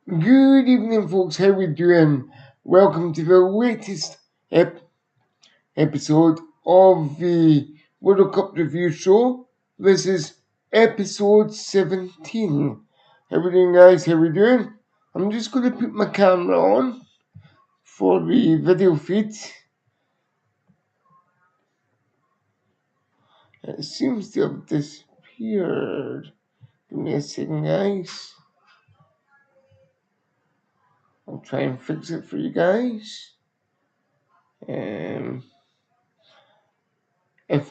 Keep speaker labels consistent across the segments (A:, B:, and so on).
A: Good evening, folks. How we doing? Welcome to the latest episode of the World Cup Review Show. This is episode 17. How we doing, guys? How we doing? I'm just going to put my camera on for the video feed. It seems to have disappeared. Give me a second, guys. I'll try and fix it for you guys. If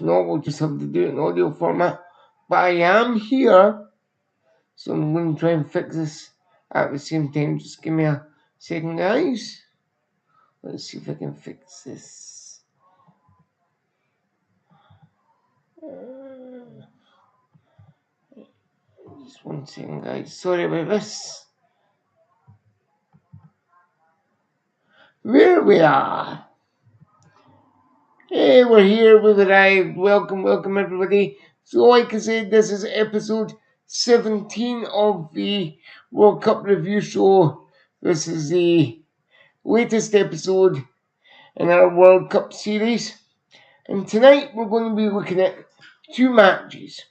A: not, we'll just have to do it in audio format. But I am here, so I'm going to try and fix this at the same time. Just give me a second, guys. Let's see if I can fix this. Just one second, guys. Sorry about this. There we are. Hey, we're here. We've arrived. Welcome, everybody. So, like I said, this is episode 17 of the World Cup Review Show. This is the latest episode in our World Cup series. And tonight we're going to be looking at two matches.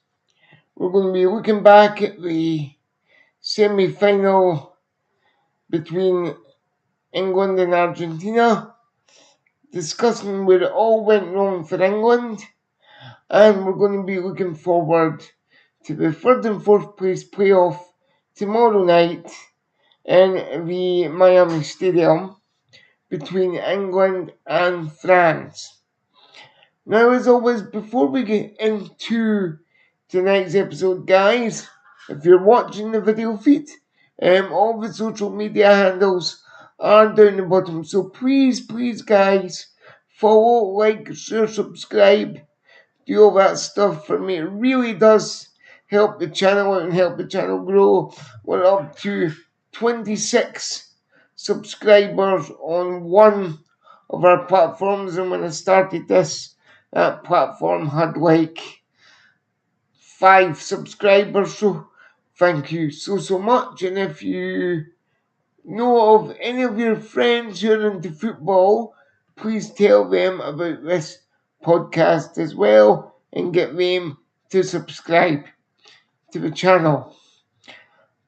A: We're going to be looking back at the semi-final between England and Argentina, discussing where it all went wrong for England, and we're going to be looking forward to the third and fourth place playoff tomorrow night in the Miami Stadium between England and France. Now, as always, before we get into tonight's episode, guys, if you're watching the video feed, all the social media handles are down the bottom. So please, guys, follow, like, share, subscribe, do all that stuff for me. It really does help the channel out and help the channel grow. We're up to 26 subscribers on one of our platforms, and when I started this, that platform had like 5 subscribers. So thank you so much. And if you know of any of your friends who are into football, please tell them about this podcast as well and get them to subscribe to the channel.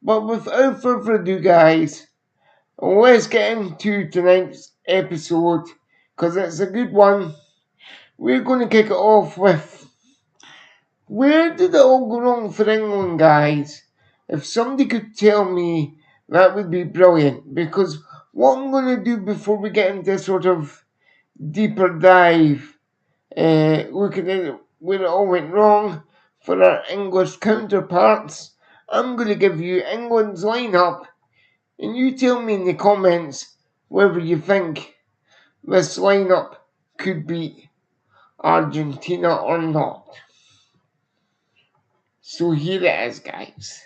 A: But without further ado, guys, let's get into tonight's episode because it's a good one. We're going to kick it off with, where did it all go wrong for England, guys? If somebody could tell me, that would be brilliant. Because what I'm going to do before we get into sort of deeper dive, looking at where it all went wrong for our English counterparts, I'm going to give you England's lineup, and you tell me in the comments whether you think this lineup could beat Argentina or not. So here it is, guys.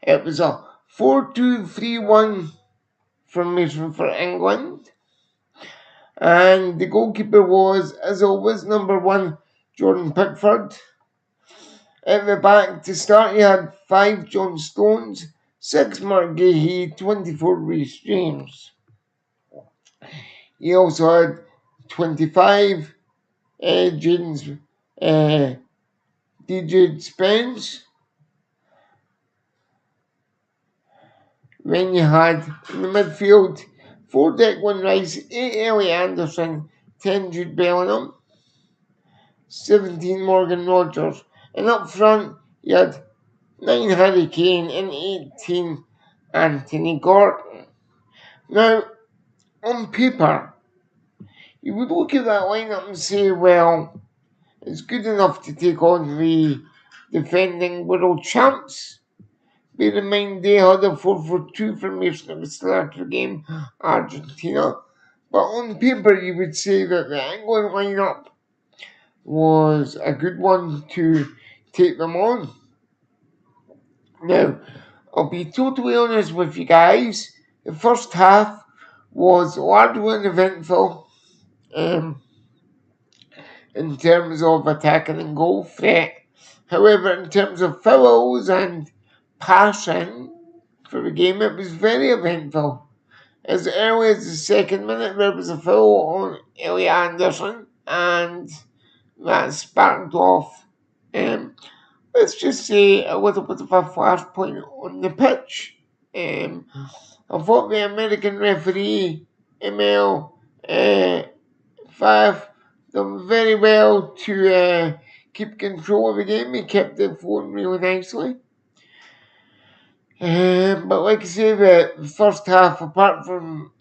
A: It was a 4-2-3-1 formation for England. And the goalkeeper was, as always, number 1, Jordan Pickford. At the back to start, he had 5 John Stones, 6 Mark Gahey, 24 Reece James. He also had 25 DJ Spence. Then you had in the midfield 4 Declan Rice, 8 Elliot Anderson, 10 Jude Bellingham, 17 Morgan Rogers. And up front you had 9 Harry Kane and 18 Anthony Gordon. Now, on paper, you would look at that lineup and say, well, it's good enough to take on the defending world champs. Bear in mind they had a 4-4-2 formation at the start of the game, Argentina. But on paper you would say that the England lineup was a good one to take them on. Now, I'll be totally honest with you guys, the first half was largely uneventful in terms of attacking and goal threat. However, in terms of fouls and passing, for the game. It was very eventful. As early as the second minute, there was a foul on Elliot Anderson, and that sparked off, let's just say, a little bit of a flashpoint on the pitch. I thought the American referee, Emil Five, done very well to keep control of the game. He kept it flowing really nicely. But like I say, the first half, apart from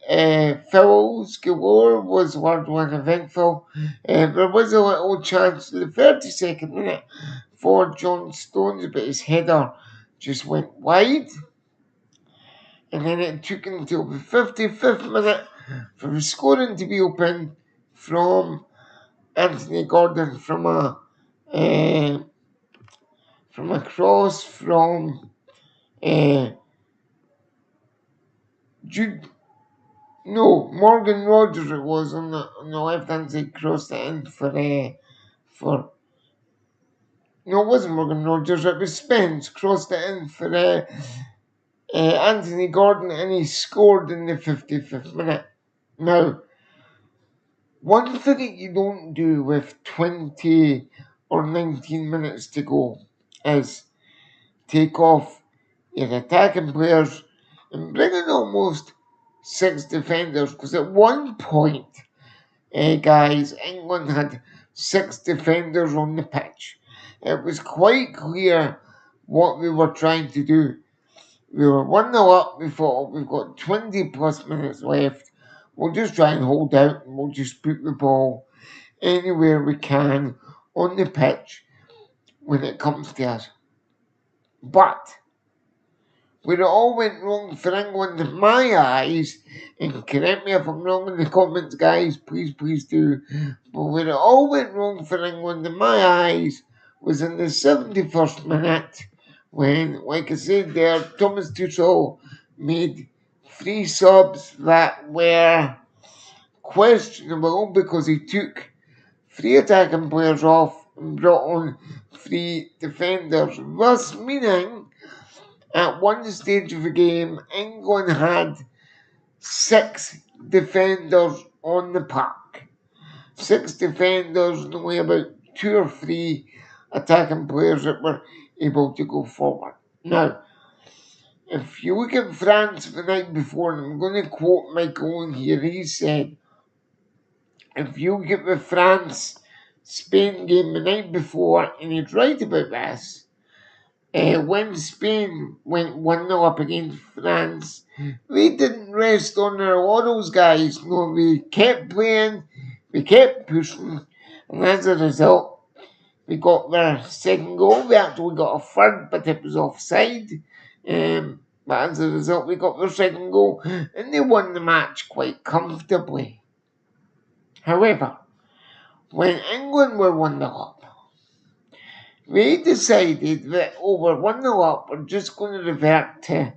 A: fouls galore, was largely uneventful. There was a little chance in the 32nd minute for John Stones, but his header just went wide. And then it took until the 55th minute for the scoring to be open from Anthony Gordon uh, from a cross from Jude. No, Morgan Rogers it was on the left hand side, crossed it in for no, it wasn't Morgan Rogers, it was Spence, crossed it in for Anthony Gordon, and he scored in the 55th minute. Now, one thing that you don't do with 20 or 19 minutes to go is take off your attacking players and bring in almost 6 defenders, because at one point, guys, England had 6 defenders on the pitch. It was quite clear what we were trying to do. We were 1-0 up. We thought, we've got 20 plus minutes left. We'll just try and hold out, and we'll just put the ball anywhere we can on the pitch when it comes to us. But where it all went wrong for England in my eyes, and correct me if I'm wrong in the comments, guys, please do, but where it all went wrong for England in my eyes was in the 71st minute when, like I said there, Thomas Tuchel made 3 subs that were questionable because he took 3 attacking players off and brought on 3 defenders, thus meaning at one stage of the game, England had 6 defenders on the park. 6 defenders and only about 2 or 3 attacking players that were able to go forward. Now, if you look at France the night before, and I'm going to quote Michael Owen here, he said, if you look at the France-Spain game the night before, and he's right about this, when Spain went 1-0 up against France, they didn't rest on their laurels, guys. No, we kept playing, we kept pushing, and as a result, we got their second goal. We actually got a third, but it was offside. But as a result, we got their second goal, and they won the match quite comfortably. However, when England were 1-0 up, we decided that over 1-0 up, we're just going to revert to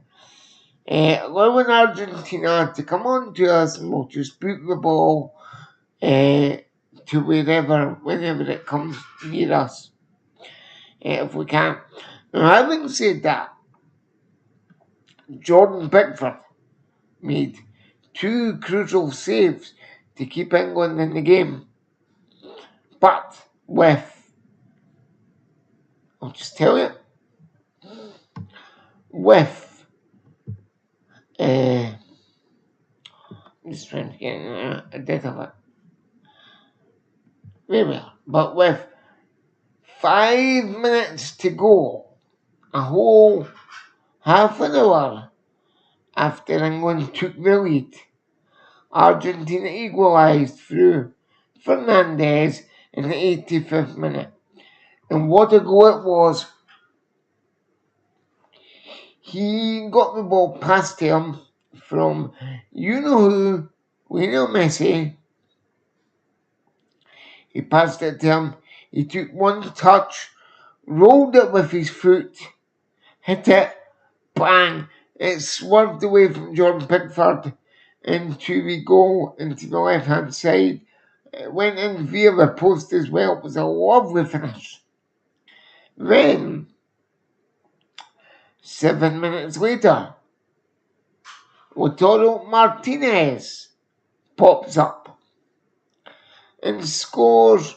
A: allowing Argentina to come on to us, and we'll just boot the ball to whenever it comes near us, if we can. Now, having said that, Jordan Pickford made 2 crucial saves to keep England in the game, but I'll just tell you, I'm just trying to get a bit of it. There we are. But with 5 minutes to go, a whole half an hour after England took the lead, Argentina equalised through Fernandez in the 85th minute. And what a goal it was. He got the ball past him from you-know-who, Lionel Messi. He passed it to him. He took one touch, rolled it with his foot, hit it, bang. It swerved away from Jordan Pickford into the goal, into the left-hand side. It went in via the post as well. It was a lovely finish. Then, 7 minutes later, Lautaro Martinez pops up and scores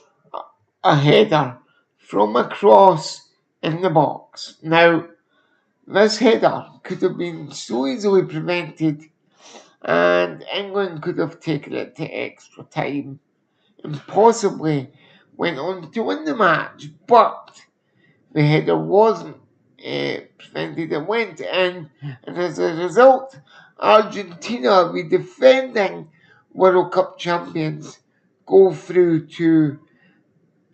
A: a header from across in the box. Now, this header could have been so easily prevented, and England could have taken it to extra time and possibly went on to win the match, but the header wasn't prevented. It went in, and as a result, Argentina, the defending World Cup champions, go through to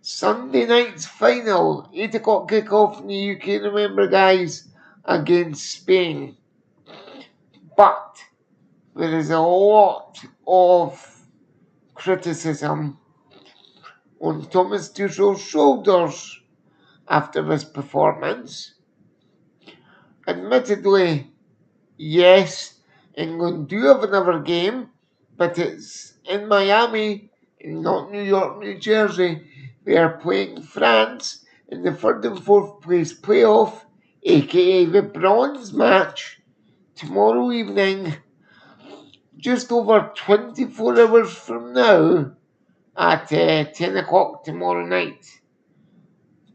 A: Sunday night's final, 8 o'clock kickoff in the UK, remember guys, against Spain. But there is a lot of criticism on Thomas Tuchel's shoulders after this performance. Admittedly, yes, England do have another game, but it's in Miami, not New York, New Jersey. They are playing France in the third and fourth place playoff, aka the bronze match, tomorrow evening, just over 24 hours from now, at 10 o'clock tomorrow night.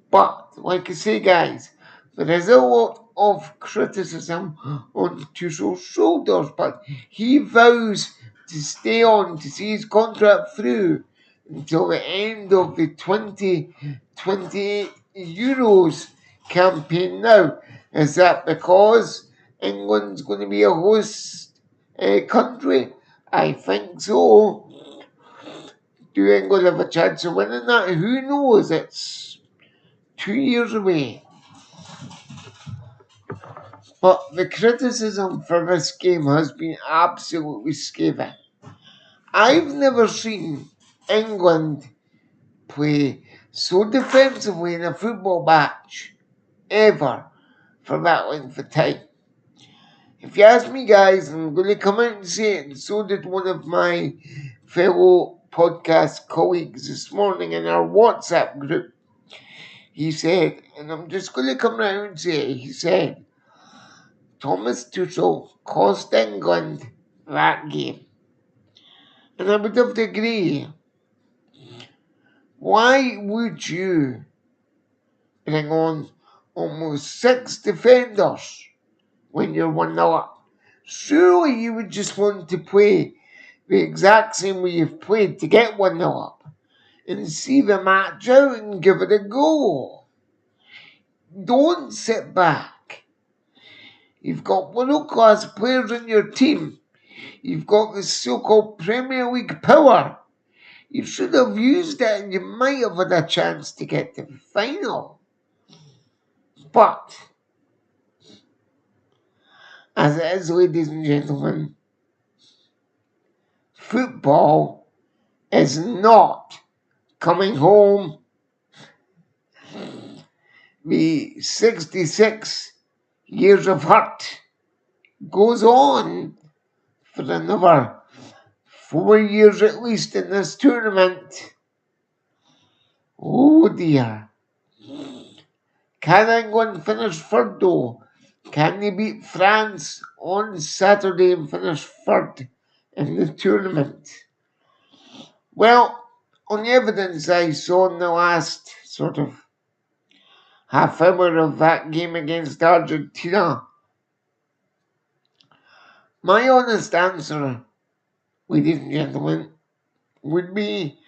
A: But, like I say, guys, there is a lot of criticism on Tuchel's shoulders, but he vows to stay on to see his contract through until the end of the 2028 Euros campaign. Now, is that because England's going to be a host country? I think so. Do England have a chance of winning that? Who knows? It's 2 years away. But the criticism for this game has been absolutely scathing. I've never seen England play so defensively in a football match, ever, for that length of time. If you ask me, guys, I'm going to come out and say it, and so did one of my fellow podcast colleagues this morning in our WhatsApp group. He said, and I'm just going to come out and say it, he said, Thomas Tuchel cost England that game. And I would have to agree. Why would you bring on almost 6 defenders when you're 1-0 up? Surely you would just want to play the exact same way you've played to get 1-0 up and see the match out and give it a go. Don't sit back. You've got world-class players in your team. You've got this so-called Premier League power. You should have used it and you might have had a chance to get to the final. But, as it is, ladies and gentlemen, football is not coming home. The 66 years of hurt goes on for another 4 years at least in this tournament. Oh dear. Can England finish third though? Can they beat France on Saturday and finish third in the tournament? Well, on the evidence I saw in the last sort of half hour of that game against Argentina, my honest answer, ladies and gentlemen, would be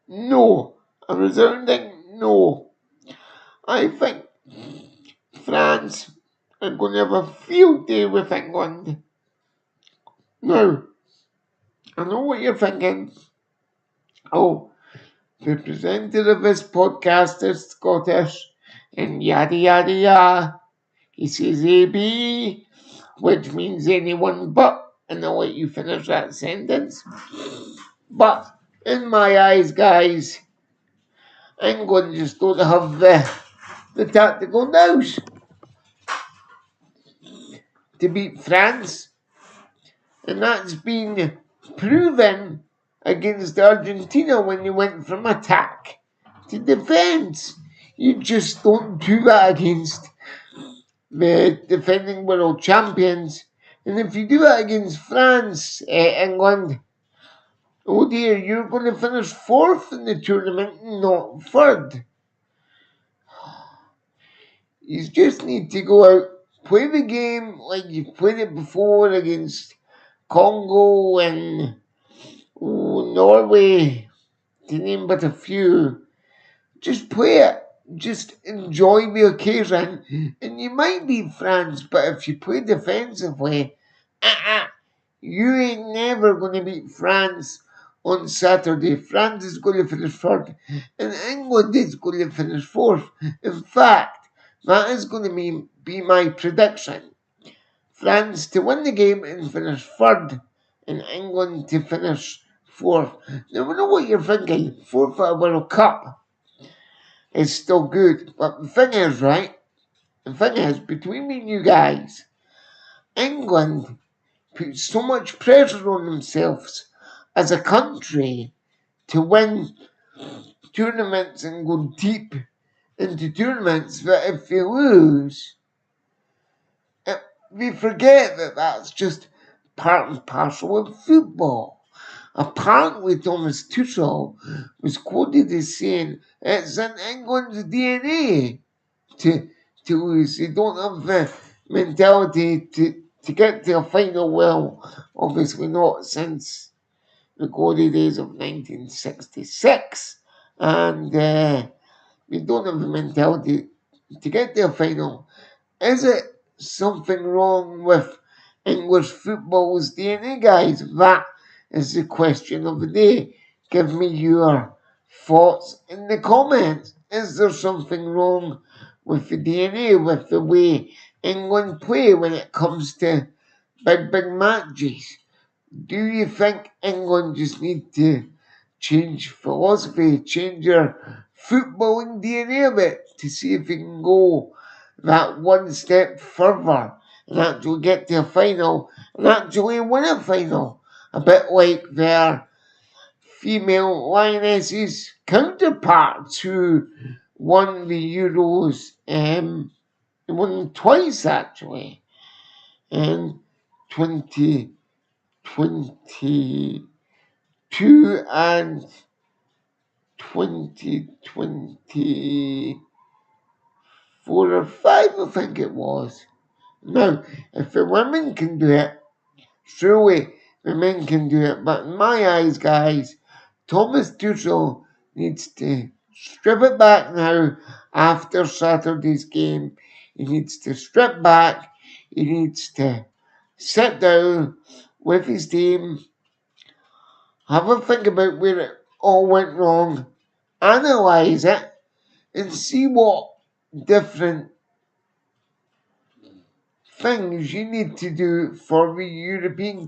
A: no. A resounding no. I think France are going to have a field day with England. Now, I know what you're thinking. Oh, the presenter of this podcast is Scottish, and yada yada yada. He says AB, which means anyone but, and I'll let you finish that sentence. But, in my eyes, guys, England just don't have the tactical nous to beat France, and that's been proven against Argentina when they went from attack to defence. You just don't do that against the defending world champions And if you do that against France, England, oh dear, you're going to finish fourth in the tournament, not third. You just need to go out, play the game like you've played it before against Congo and Norway, to name but a few. Just play it. Just enjoy the occasion. And you might beat France, but if you play defensively, you ain't never going to beat France on Saturday. France is going to finish third, and England is going to finish fourth. In fact, that is going to be my prediction. France to win the game and finish third, and England to finish fourth. Now, we know what you're thinking. Fourth at a World Cup is still good, but the thing is, right? The thing is, between me and you guys, England put so much pressure on themselves as a country to win tournaments and go deep into tournaments that if they lose, we forget that that's just part and parcel of football. Apparently, Thomas Tuchel was quoted as saying it's in England's DNA to lose. They don't have the mentality to get to a final. Well, obviously not since the glory days of 1966, and we don't have the mentality to get to a final. Is it something wrong with English football's DNA, guys? That is the question of the day. Give me your thoughts in the comments. Is there something wrong with the DNA, with the way England play when it comes to big matches? Do you think England just need to change philosophy, change their footballing DNA a bit to see if they can go that one step further and actually get to a final and actually win a final? A bit like their female Lionesses counterparts who won the Euros, won twice actually, in 2022 and 2024 or 5, I think it was. Now, if the women can do it, surely the men can do it. But in my eyes, guys, Thomas Tuchel needs to strip it back now after Saturday's game. He needs to strip back. He needs to sit down with his team, have a think about where it all went wrong, analyse it, and see what different things you need to do for the European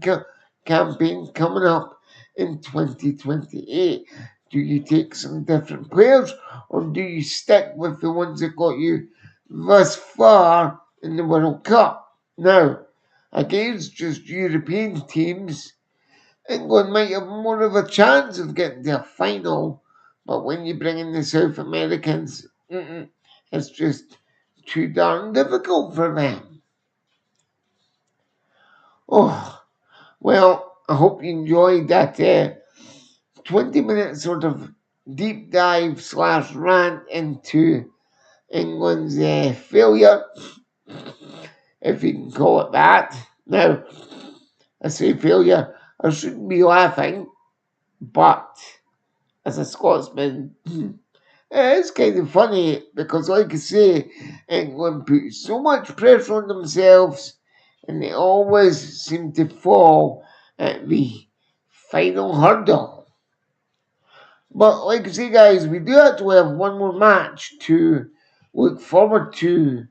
A: campaign coming up in 2028. Do you take some different players, or do you stick with the ones that got you thus far in the World Cup? Now, against just European teams, England might have more of a chance of getting to a final, but when you bring in the South Americans, it's just too darn difficult for them. Oh, well, I hope you enjoyed that 20-minute sort of deep dive slash rant into England's failure, if you can call it that. Now, I say failure, I shouldn't be laughing, but as a Scotsman, it's kind of funny because, like I say, England put so much pressure on themselves and they always seem to fall at the final hurdle. But, like I say, guys, we do actually have one more match to look forward to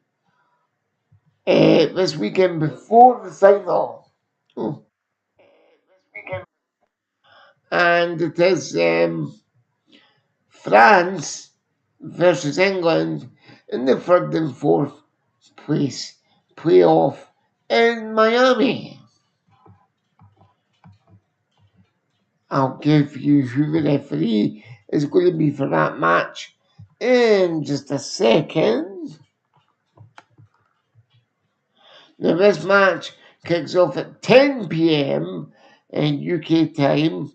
A: this weekend before the final. Oh. And it is France versus England in the third and fourth place playoff in Miami. I'll give you who the referee is going to be for that match in just a second. Now, this match kicks off at 10 p.m. UK time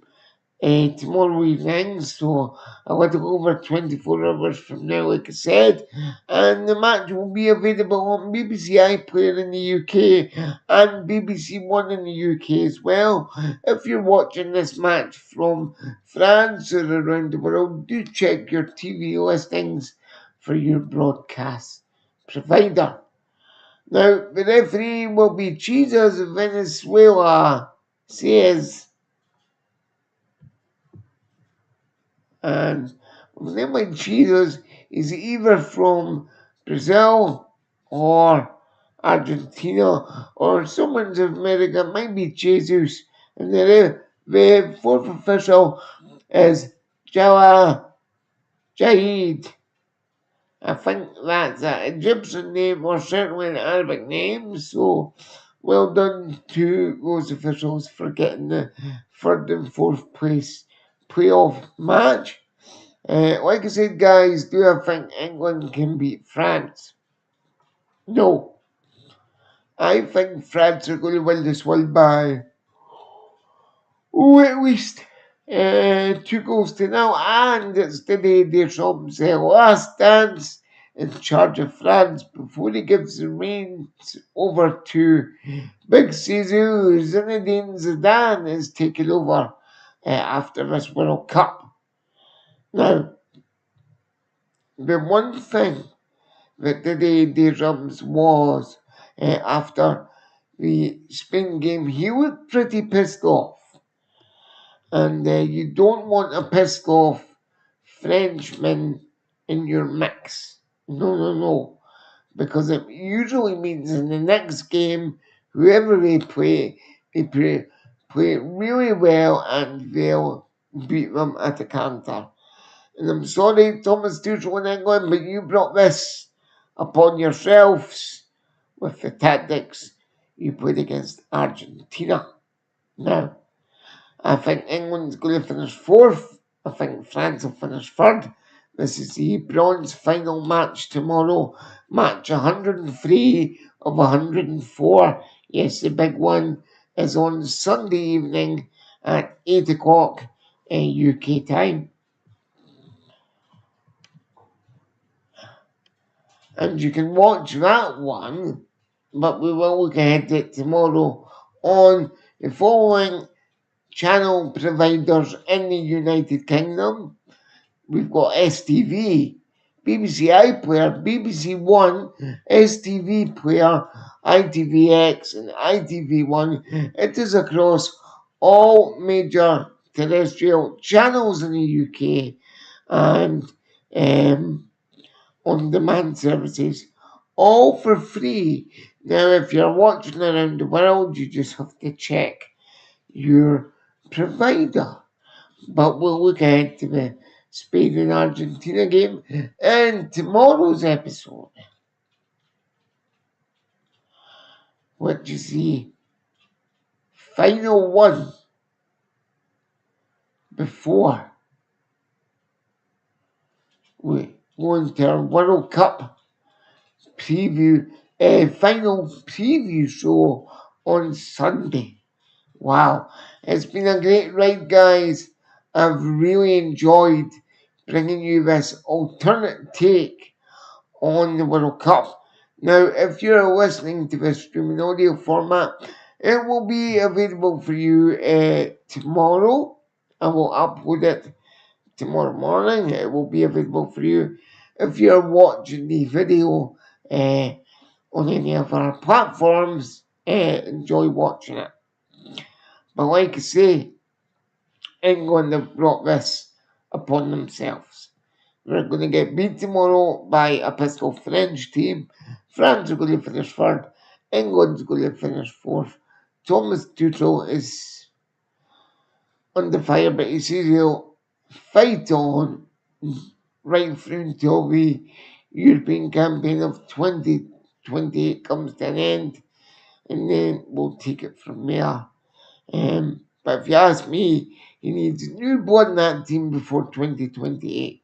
A: tomorrow evening, so a little over 24 hours from now, like I said. And the match will be available on BBC iPlayer in the UK and BBC One in the UK as well. If you're watching this match from France or around the world, do check your TV listings for your broadcast provider. Now, the referee will be Jesus Venezuela, says. And the name like Jesus is either from Brazil or Argentina or somewhere in South America. It might be Jesus. And the fourth official is Jawad. I think that's an Egyptian name or certainly an Arabic name. So well done to those officials for getting the third and fourth place playoff match. Like I said, guys, do I think England can beat France? No. I think France are going to win this one by at least 2-0. And it's Didier Deschamps' last dance in charge of France before he gives the reins over to Big Zizou. Zinedine Zidane is taking over after this World Cup. Now, the one thing that Didier Deschamps was after the Spain game, he looked pretty pissed off. And you don't want a pissed off Frenchman in your mix. No, no, no. Because it usually means in the next game, whoever they play really well and they'll beat them at the counter. And I'm sorry, Thomas Tuchel in England, but you brought this upon yourselves with the tactics you played against Argentina. Now, I think England's going to finish fourth. I think France will finish third. This is the bronze final match tomorrow. Match 103 of 104. Yes, the big one is on Sunday evening at 8 o'clock UK time. And you can watch that one, but we will look ahead at tomorrow on the following channel providers in the United Kingdom. We've got STV, BBC iPlayer, BBC One, STV Player, ITVX, and ITV1. It is across all major terrestrial channels in the UK and on-demand services, all for free. Now, if you're watching around the world, you just have to check your provider. But we'll look ahead to the Spain and Argentina game and tomorrow's episode, which is the final one before we go into our World Cup preview, final preview show on Sunday. Wow, it's been a great ride, guys. I've really enjoyed bringing you this alternate take on the World Cup. Now, if you're listening to this streaming audio format, it will be available for you tomorrow. I will upload it tomorrow morning. It will be available for you. If you're watching the video on any of our platforms, enjoy watching it. But like I say, England have brought this upon themselves. We're going to get beat tomorrow by a pistol French team. France are going to finish third. England's going to finish fourth. Thomas Tuchel is under fire, but he says he'll fight on right through until the European campaign of 2028 comes to an end, and then we'll take it from there. But if you ask me, he needs new blood in that team before 2028.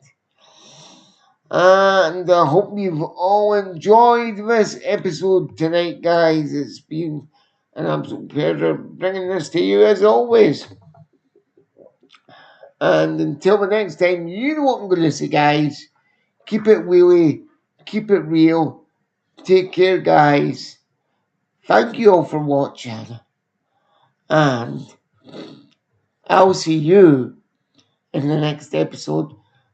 A: And I hope you've all enjoyed this episode tonight, guys. It's been an absolute pleasure bringing this to you as always. And until the next time, you know what I'm going to say, guys. Keep it wheelie, keep it real. Take care, guys. Thank you all for watching. And I'll see you in the next episode.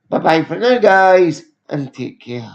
A: Bye bye for now, guys, and take care.